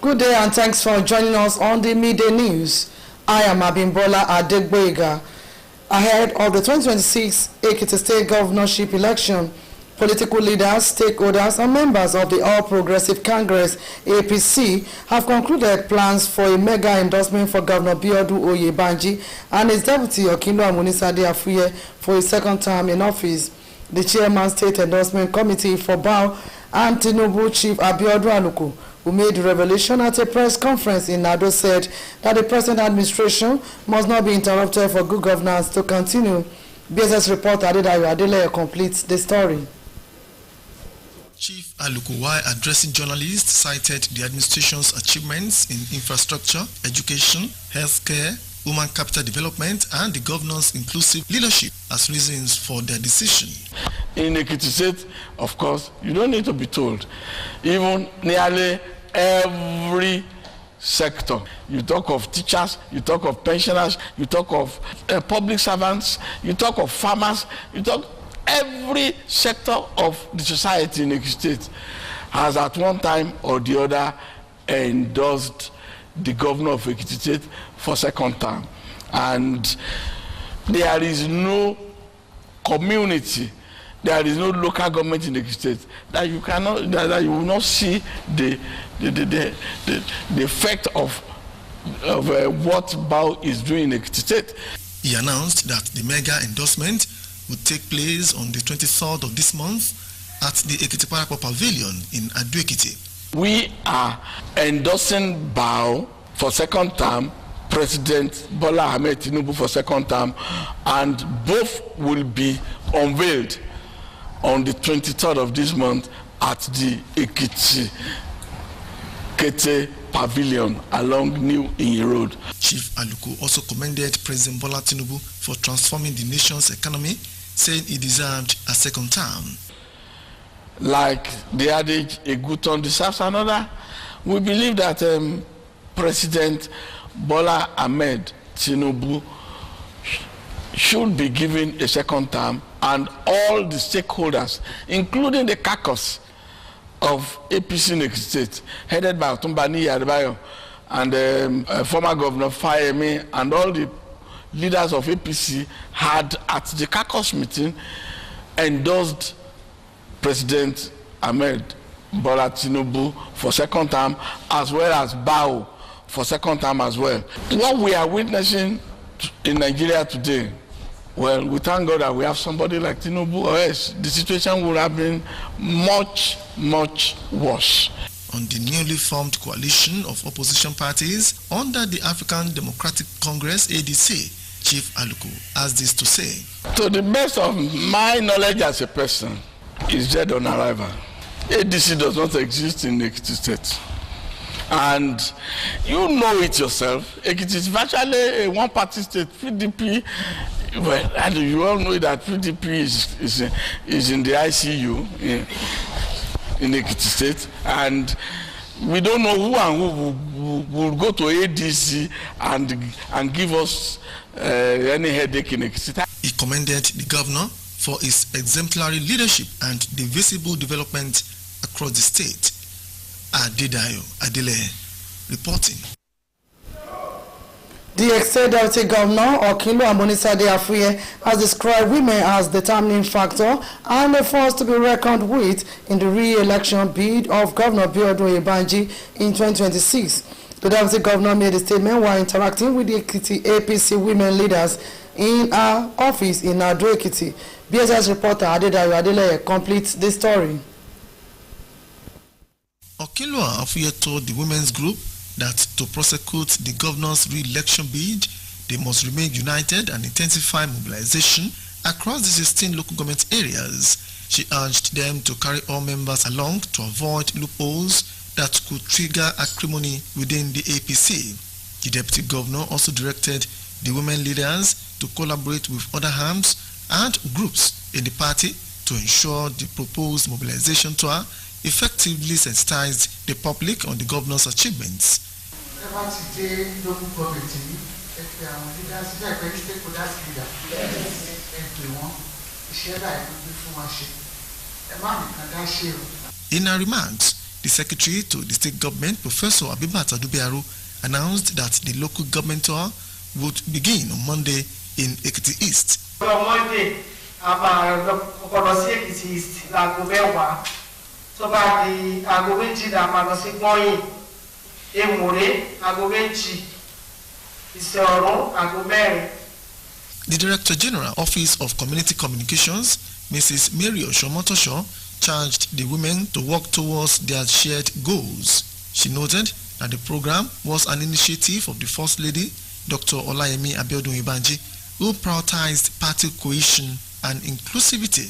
Good day and thanks for joining us on the Midday News. I am Abimbola Adegboyega. Ahead of the 2026 Ekiti State Governorship election, political leaders, stakeholders and members of the All Progressive Congress APC have concluded plans for a mega endorsement for Governor Biodu Oyebanji and his deputy Okinlo Amunisade Afuye for his second term in office. The chairman State Endorsement Committee for BAU and Tinubu Chief Abiodun Aluko, who made the revelation at a press conference in Nado, said that the present administration must not be interrupted for good governance to continue. BSS reporter Adedayo Adeleye completes the story. Chief Aluko, while addressing journalists, cited the administration's achievements in infrastructure, education, healthcare, human capital development, and the governor's inclusive leadership as reasons for their decision. In Ekiti State, of course, you don't need to be told. Even nearly every sector. You talk of teachers, you talk of pensioners, you talk of public servants, you talk of farmers, you talk every sector of the society in Ekiti State has at one time or the other endorsed the governor of Ekiti State for second term. And there is no community, there is no local government in Ekiti State that you cannot, that you will not see the effect of what BAU is doing in Ekiti State. He announced that the mega endorsement would take place on the 23rd of this month at the Ekiti Parappa Pavilion in Ado-Ekiti. We are endorsing BAU for second term, President Bola Ahmed Tinubu for second term, and both will be unveiled on the 23rd of this month at the Ekiti Kete Pavilion along New Inyi Road. Chief Aluko also commended President Bola Tinubu for transforming the nation's economy, saying he deserved a second term. Like the adage, a good turn deserves another, we believe that President Bola Ahmed Tinubu should be given a second term, and all the stakeholders, including the caucus of APC in Ekiti State, headed by Otumbani Yaribayo and former Governor Fayemi, and all the leaders of APC had at the caucus meeting endorsed President Ahmed Bola Tinubu for second term, as well as BAU for second term as well. What we are witnessing in Nigeria today, well, we thank God that we have somebody like Tinubu, or else the situation would have been much, much worse. On the newly formed coalition of opposition parties under the African Democratic Congress ADC, Chief Aluko has this to say. To the best of my knowledge as a person, is dead on arrival. ADC does not exist in Ekiti State. And you know it yourself. Ekiti is virtually a one-party state. PDP, well, and you all know that PDP is in the ICU in Ekiti State. And we don't know who and who will go to ADC and give us any headache in Ekiti State. He commended the governor for his exemplary leadership and the visible development across the state. Adedayo Adeleye reporting. The ex-State Deputy Governor Okinlo Amunisade Afuye has described women as the determining factor and a force to be reckoned with in the re-election bid of Governor Biodu Oyebanji in 2026. The Deputy Governor made a statement while interacting with the Ekiti APC women leaders in our office in Ado-Ekiti. BSS reporter Adedayo Adeleye completes the story. Okinlo Afuye told the women's group that to prosecute the governor's re-election bid, they must remain united and intensify mobilization across the 16 local government areas. She urged them to carry all members along to avoid loopholes that could trigger acrimony within the APC. The deputy governor also directed the women leaders to collaborate with other arms and groups in the party to ensure the proposed mobilization tour effectively sensitized the public on the governor's achievements. In her remarks, The secretary to the state government, Professor Abibat Adubiaru, announced that the local government tour would begin on Monday in Ekiti East. On Monday, Ekiti East, so by the Agovenchi, the Magasi Boy, Emore, Agovenchi, Isoro, Agomeri. The Director General, Office of Community Communications, Mrs. Mary Oshomotosho, charged the women to work towards their shared goals. She noted that the program was an initiative of the First Lady, Dr. Olayemi Abiodun Ibanji, who prioritized party cohesion and inclusivity.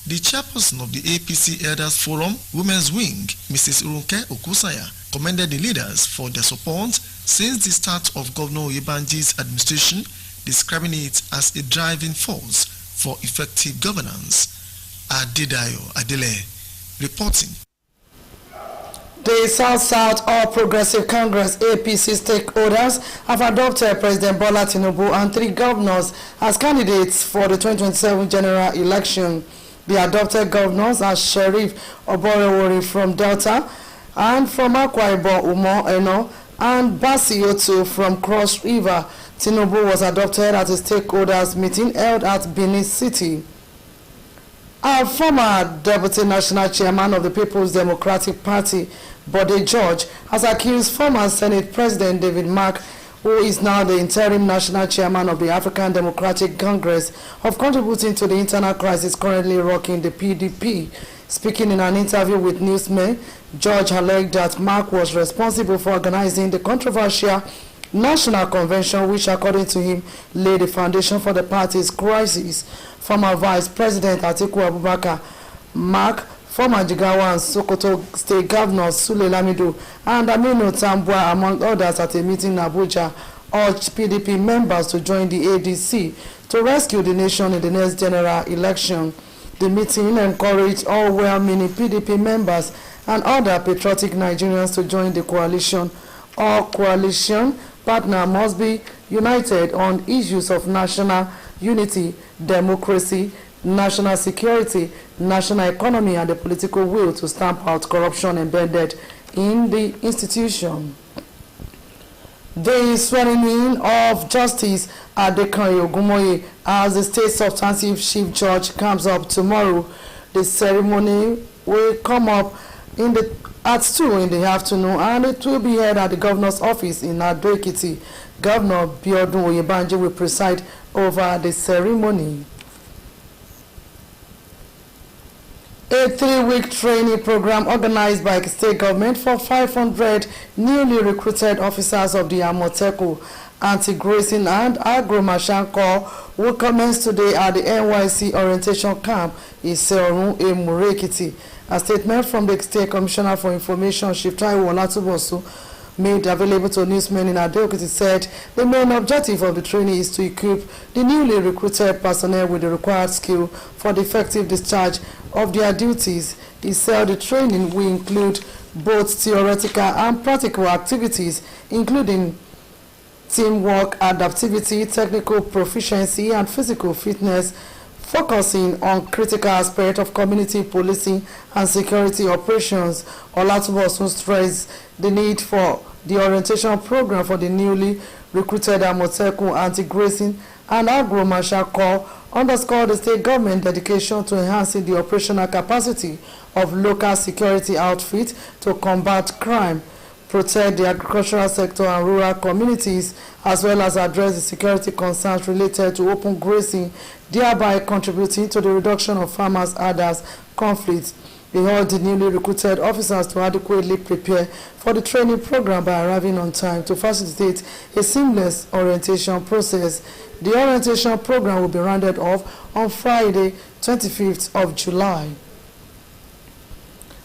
The chairperson of the APC Elders Forum Women's Wing, Mrs. Urunke Okusanya, commended the leaders for their support since the start of Governor Ibanji's administration, describing it as a driving force for effective governance. Adedayo Adele reporting. The South-South All Progressive Congress APC stakeholders have adopted President Bola Tinubu and 3 governors as candidates for the 2027 general election. The adopted governors are Sheriff Oborewori from Delta and from Akwa Ibom Umo Eno and Basi Otu from Cross River. Tinubu was adopted at a stakeholders meeting held at Benin City. Our former Deputy National Chairman of the People's Democratic Party, Bode George, has accused former Senate President David Mark, who is now the interim National Chairman of the African Democratic Congress, of contributing to the internal crisis currently rocking the PDP. Speaking in an interview with Newsmen, George alleged that Mark was responsible for organizing the controversial National Convention, which according to him laid the foundation for the party's crisis. Former Vice President Atiku Abubakar, Mark, former Jigawa and Sokoto State Governors Sule Lamido and Aminu Tambua, among others, at a meeting in Abuja, urged PDP members to join the ADC to rescue the nation in the next general election. The meeting encouraged all well-meaning PDP members and other patriotic Nigerians to join the coalition. All coalition partners must be united on issues of national unity, democracy, national security, national economy, and the political will to stamp out corruption embedded in the institution. The swearing in of Justice Adekanyo Ogunmoye as the state substantive chief judge comes up tomorrow. The ceremony will come up at 2 in the afternoon, and it will be held at the governor's office in Ado-Ekiti. Governor Biodun Oyebanji will preside over the ceremony. A 3-week training program organized by the state government for 500 newly recruited officers of the Amoteku, Anti-Grazing and Agro-Marchant Corps will commence today at the NYC orientation camp in Seorun, Emure, Ekiti. A statement from the State Commissioner for Information, Chief Taiwo Olatubosu, made available to newsmen in Ado-Ekiti, said the main objective of the training is to equip the newly recruited personnel with the required skill for the effective discharge of their duties. He said the training will include both theoretical and practical activities, including teamwork, adaptivity, technical proficiency, and physical fitness, focusing on critical aspects of community policing and security operations. Olatubosun stressed the need for the orientation program for the newly recruited Amoteku, Anti-Grazing and Agro-Marchant Corps, underscored the state government dedication to enhancing the operational capacity of local security outfits to combat crime, protect the agricultural sector and rural communities, as well as address the security concerns related to open grazing, thereby contributing to the reduction of farmers' herders' conflicts. They urged the newly recruited officers to adequately prepare for the training program by arriving on time to facilitate a seamless orientation process. The orientation program will be rounded off on Friday, 25th of July.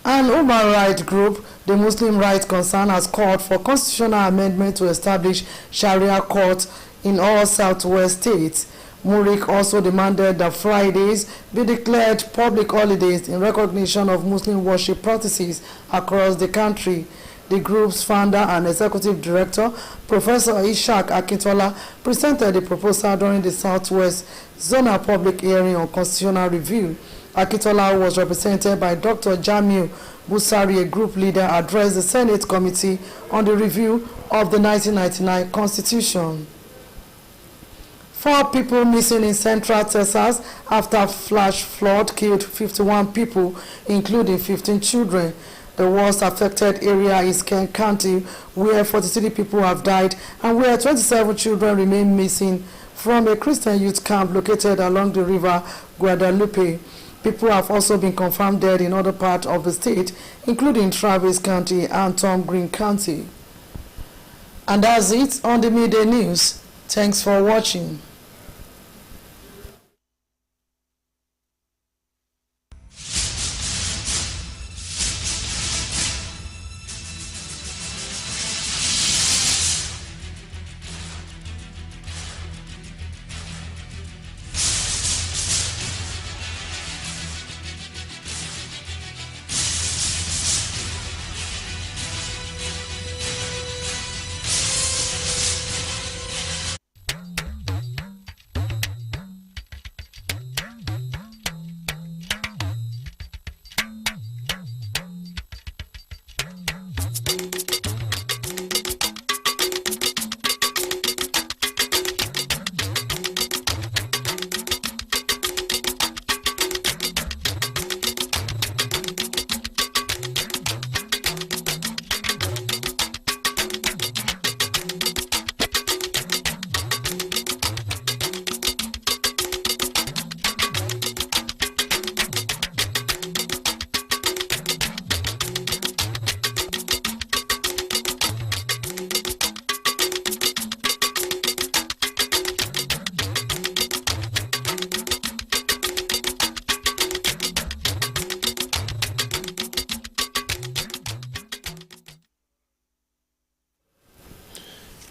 An human rights group, the Muslim Rights Concern, has called for constitutional amendment to establish Sharia courts in all southwest states. Murik also demanded that Fridays be declared public holidays in recognition of Muslim worship practices across the country. The group's founder and executive director, Professor Ishaq Akintola, presented the proposal during the Southwest Zonal Public Hearing on Constitutional Review. Akitola, who was represented by Dr. Jamiu Busari, a group leader, addressed the Senate Committee on the review of the 1999 Constitution. 4 people missing in Central Texas after flash flood killed 51 people, including 15 children. The worst affected area is Kent County, where 43 people have died and where 27 children remain missing from a Christian youth camp located along the river Guadalupe. People have also been confirmed dead in other parts of the state, including Travis County and Tom Green County. And that's it on the Midday News. Thanks for watching.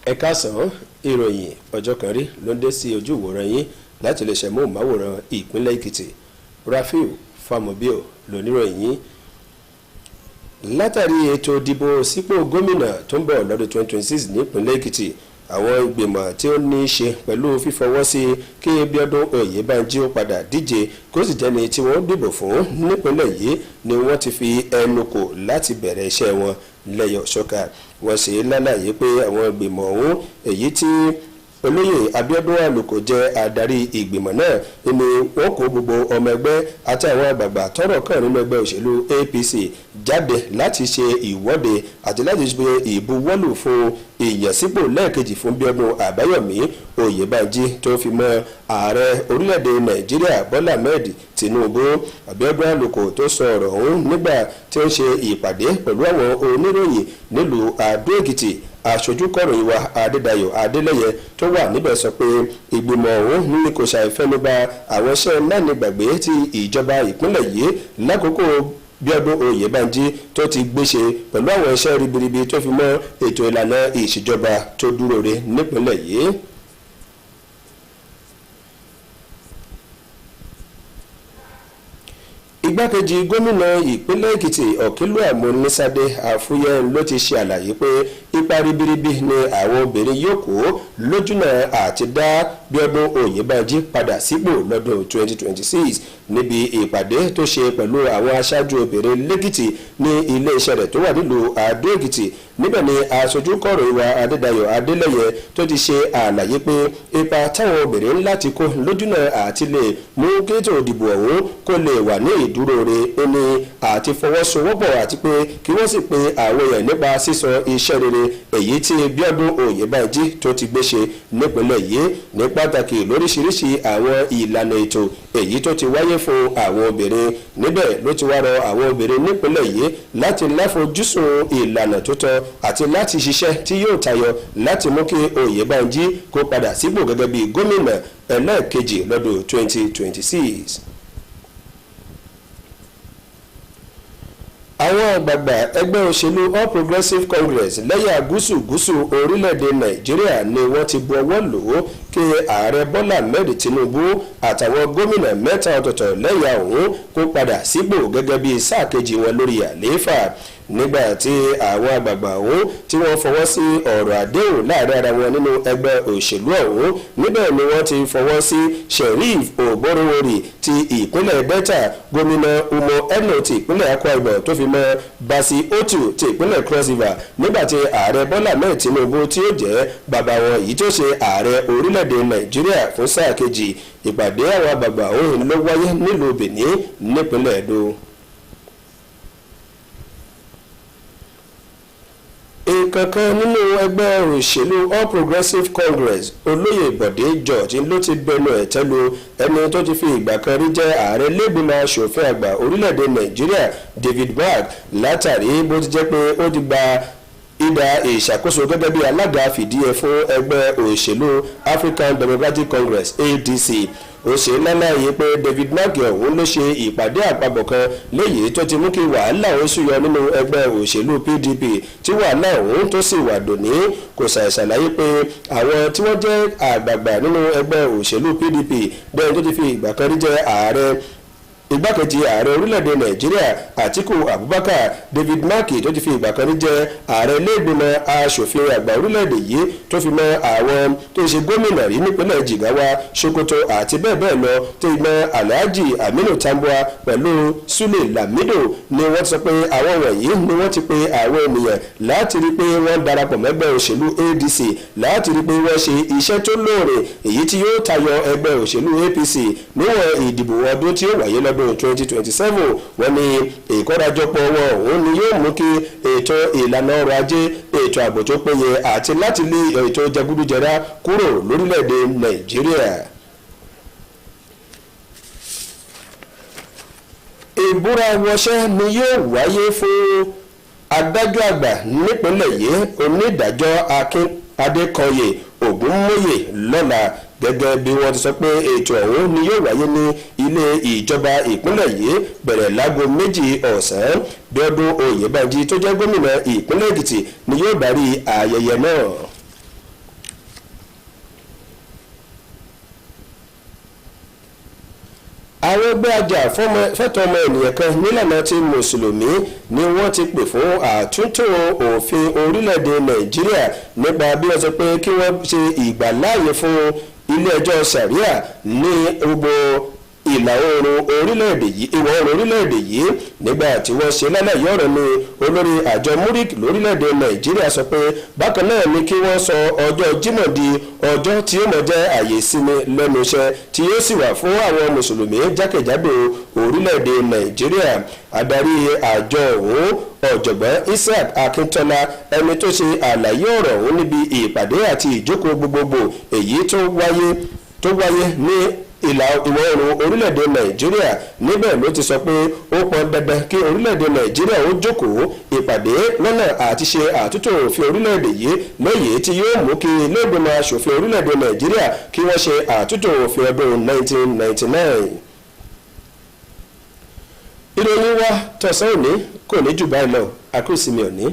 Ẹ káàsán, ìròyìn ọjọ́ kan rí ló ń dé sí ojú ìwòran yín láti lè ṣẹ̀mú máwòrán ìpínlẹ̀ Èkìtì. Rafiu Famobio lóníròyìn yín. Látàrí ètò ìdìbò sípò gómìnà tó ń bọ̀ lọ́dún 2026 nípínlẹ̀ Èkìtì, àwọn ìgbìmọ̀ tí ó ní í ṣe pẹ̀lú fífọwọ́ sí kí Bíọ́dún Oyèbánjí ó padà díje kó sì jẹ́ni tí wọ́n dìbò fún nípínlẹ̀ yìí ni wọ́n ti fi ẹnu kò láti bẹ̀rẹ̀ iṣẹ́ wọn lẹ́yọ̀ ṣọ́ka. Wọ́n ṣe lálàyé pé àwọn ìgbìmọ̀ ọ̀hún èyí tí olóyè Abíọ́dún Àlùkò jẹ́ adarí ìgbìmọ̀ náà ni wọ́n kó gbogbo ọmọ ẹgbẹ́ àti àwọn àgbààgbà tọ́rọ̀ kàn nínú ẹgbẹ́ òṣèlú APC jáde láti ṣe ìwọ́de àti láti ṣe ìbuwọ́lù fún ìyànsípò lẹ́ẹ̀kejì fún Bíọ́dún Àbáyọ̀mí Oyèbánjí tó fi mọ́ ààrẹ orílẹ̀-èdè Nàìjíríà Bọ́lá Ahmed Tinubu. Abíọ́dún Àlùkò tó sọ ọ̀rọ̀ ọ̀hún nígbà tí ó ń ṣe ìpàdé pẹ̀lú àwọn oníròyìn nílùú Àdó Èkìtì. Aṣojú kọ̀ròyìn wa Adédayọ̀ Adélẹ́yẹ tó wà níbẹ̀ sọ pé ìgbìmọ̀ ọ̀hún ní kò ṣàìfẹ́nubà àwọn iṣẹ́ mánigbàgbé tí ìjọba ìpínlẹ̀ yìí lákòókò Bíọ́dún Oyèbánjí tó ti gbéṣe pẹ̀lú àwọn iṣẹ́ ribiribi tó fi mọ́ ètò ìlànà ìṣèjọba tó dúró re nípínlẹ̀ yìí. Igbákejì gómìnà ìpínlẹ̀ Èkìtì Ọ̀kínlúàmú Nísàdé Àfúyẹ́ ló ti ṣe àlàyé pé ipa ribiribi ni àwọn obìnrin yóò kó lójúnà àti dá Bíọ́dún Oyèbánjí padà sípò lọ́dún 2026 níbi ìpàdé tó ṣe pẹ̀lú àwọn aṣáájú obìnrin lẹ́kìtì ní ilé-iṣẹ́ rẹ̀ tó wà nílùú Àdó Èkìtì. Níbẹ̀ ni aṣojú kọ̀ròyìn wa Adédayọ̀ Adélẹ́yẹ tó ti ṣe àlàyé pé ipa táwọn obìnrin láti kó lójúnà àti lè mú kéètò ìdìbò ọ̀hún kó lè wà ní ìdúró re ní àti fọwọ́sowọ́pọ̀ àti pé kí wọ́n sì pe àwọn èèyàn nípa sísọ iṣẹ́ rere èyí tí Bíọ́dún Oyèbánjí tó ti gbé ṣe nípínlẹ̀ yìí, ní pàtàkì lóríṣiríṣi àwọn ìlànà ètò èyí tó ti wáyé fún àwọn obìnrin. Níbẹ̀ ló ti wá rọ àwọn obìnrin nípínlẹ̀ yìí láti láfojúsùn ìlànà tó tọ́ àti láti ṣiṣẹ́ tí yóò tayọ láti mú kí Oyèbánjí kó padà sípò gẹ́gẹ́ bí gómìnà ẹlẹ́ẹ̀kejì lọ́dún 2026. Àwọn àgbààgbà ẹgbẹ́ òṣèlú All Progressives Congress lẹ́yà gúúsù orílẹ̀-èdè Nàìjíríà ni wọ́n ti bu ọwọ́ lò ó kí ààrẹ Bọ́lá Ahmed Tinubu àtàwọn gómìnà mẹ́ta ọ̀tọ̀ọ̀tọ̀ lẹ́yà ọ̀hún kó padà sípò gẹ́gẹ́ bí sáà kejì wọn lórí àlééfà. nígbà tí àwọn àgbààgbà ọ̀hún tí wọ́n fọwọ́ sí ọ̀rọ̀ àdéhùn láàrin ara wọn nínú ẹgbẹ́ òṣèlú ọ̀hún níbẹ̀ ni wọ́n ti fọwọ́ sí Sheriff Oborowori ti ìpínlẹ̀ Delta, gómìnà Umo Eno ti ìpínlẹ̀ Akwa Ibom tó fi mọ́ Basi Otu ti ìpínlẹ̀ Cross River, nígbà tí ààrẹ Bọ́lá Ahmed Tinubu tí ó jẹ́ bàbá wọn yìí tó ṣe ààrẹ orílẹ̀-èdè Nàìjíríà fún sáà kejì. Ìpàdé àwọn àgbààgbà ọ̀hún ló wáyé nílùú Benin nípínlẹ̀ Edo. Ìkankan nínú ẹgbẹ́ òṣèlú All Progressives Congress olóyè Bọ̀dé George ló ti bẹnu ẹ̀tẹ́ lu ẹni tó ti fi ìgbà kan rí jẹ́ ààrẹ lẹ́gbìmọ̀ aṣòfin àgbà orílẹ̀-èdè Nàìjíríà David Mark látàrí bó ti jẹ́ pé ó ti gba ìdá ìṣàkóso gẹ́gẹ́ bí alága fìdíhe fún ẹgbẹ́ òṣèlú African Democratic Congress ADC. Ó ṣe lálàyé pé David Mark ọ̀hún ló ṣe ìpàdé àpapọ̀ kan léyìí tó ti mú kí wàhálà ó ṣúyọ nínú ẹgbẹ́ òṣèlú PDP tí wàhálà ọ̀hún tó sì wà dòní. Kò ṣàlàyé pé àwọn tí wọ́n jẹ́ àgbààgbà nínú ẹgbẹ́ òṣèlú PDP bẹ́ẹ̀ tó ti fi ìgbà kan rí jẹ́ ààrẹ igbákejì ààrẹ orílẹ̀-èdè Nàìjíríà Àtíkù Abubakar, David Mark tó ti fi ìgbà kan rí jẹ́ ààrẹ ilé-ìgbìmọ̀ aṣòfin àgbà orílẹ̀-èdè yìí tó fi mọ́ àwọn tó ṣe gómìnà rí nípínlẹ̀ Jigawa, Sokoto àti bẹ́ẹ̀ bẹ́ẹ̀ lọ tó mọ́ Alhaji Aminu Tambuwa pẹ̀lú Sule Lamido ni wọ́n ti sọ pé àwọn wọ̀nyí ni wọ́n ti pe àwọn ènìyàn láti rí pé wọ́n darapọ̀ mẹ́gbẹ́ òṣèlú ADC láti rí pé wọ́n ṣe iṣẹ́ tó lóore èyí tí yóò tayọ ẹgbẹ́ òṣèlú APC níwọ̀n ìdìbò ọdún tí ó wáyé lọ́dún 2027. wọ́n ní ìkórajọpọ̀ wọn òun ni yóò mú kí ètò ìlànà ọrọ̀ ajé, ètò ààbò tó péye àti láti lé ètò jẹgúdújẹrá kúrò lórílẹ̀‐èdè Nàìjíríà. Ìbúra wọṣẹ́ ni yóò wáyé fún adájọ́ àgbà nípínlẹ̀ yìí onídàájọ́ Akin Adékọyè Ògúnmóyè lọ́la, gẹ́gẹ́ bí wọ́n ti sọ pé ètò ọ̀hún ni yóò wáyé ní ilé ìjọba ìpínlẹ̀ yìí bẹ̀rẹ̀ láago 2 ọ̀sán. Bíọ́dún Oyèbánjí tó jẹ́ gómìnà ìpínlẹ̀ Èkìtì ni yóò darí ayẹyẹ náà. Àwọn ẹgbẹ́ ajàfẹ́tọ̀ọ́ ọmọ ènìyàn kan nílànà ti mùsùlùmí ni wọ́n ti pè fún àtúntò òfin orílẹ̀-èdè Nàìjíríà nípa bí wọ́n sọ pé kí wọ́n ṣe ìgbàláàyè fún ilé-ẹjọ́ sàríà ní gbogbo ìlà oòrùn orílẹ̀-èdè yìí, ìwọ̀ oòrùn orílẹ̀-èdè yìí. Nígbà tí wọ́n ṣe lálàyé ọ̀rọ̀ ni olórí àjọ murik lórílẹ̀-èdè Nàìjíríà sọ pé bákan náà ni kí wọ́n sọ ọjọ́ Jímọ̀ di ọjọ́ tí ó mọ̀ jẹ́ àyè ìsinmi lẹ́nu iṣẹ́ tí yóò sì wà fún àwọn mùsùlùmí jákèjádò orílẹ̀-èdè Nàìjíríà. Adarí àjọ ọ̀hún ọ̀jọ̀gbọ́n Isaac Akíntọ́lá ẹni tó ṣe àlàyé ọ̀rọ̀ ọ̀hún níbi ìpàdé àti ìjókòó gbogbogbò èyí tó wáyé ní ìlà ìwọ̀ oòrùn orílẹ̀-èdè Nàìjíríà. Níbẹ̀ ló ti sọ pé ó pọn dandan kí orílẹ̀-èdè Nàìjíríà ó jókòó ìpàdé lọ́nà àti ṣe àtúntò òfin orílẹ̀-èdè yìí lóye tí yóò mú kí ilé-ìgbìmọ̀ aṣòfin orílẹ̀-èdè Nàìjíríà kí wọ́n ṣe àtúntò òfin ọdún 1999. Ìròyìn wa tọ̀sán òní kò ní jù báyìí lọ, àkúrò ìsinmi òní.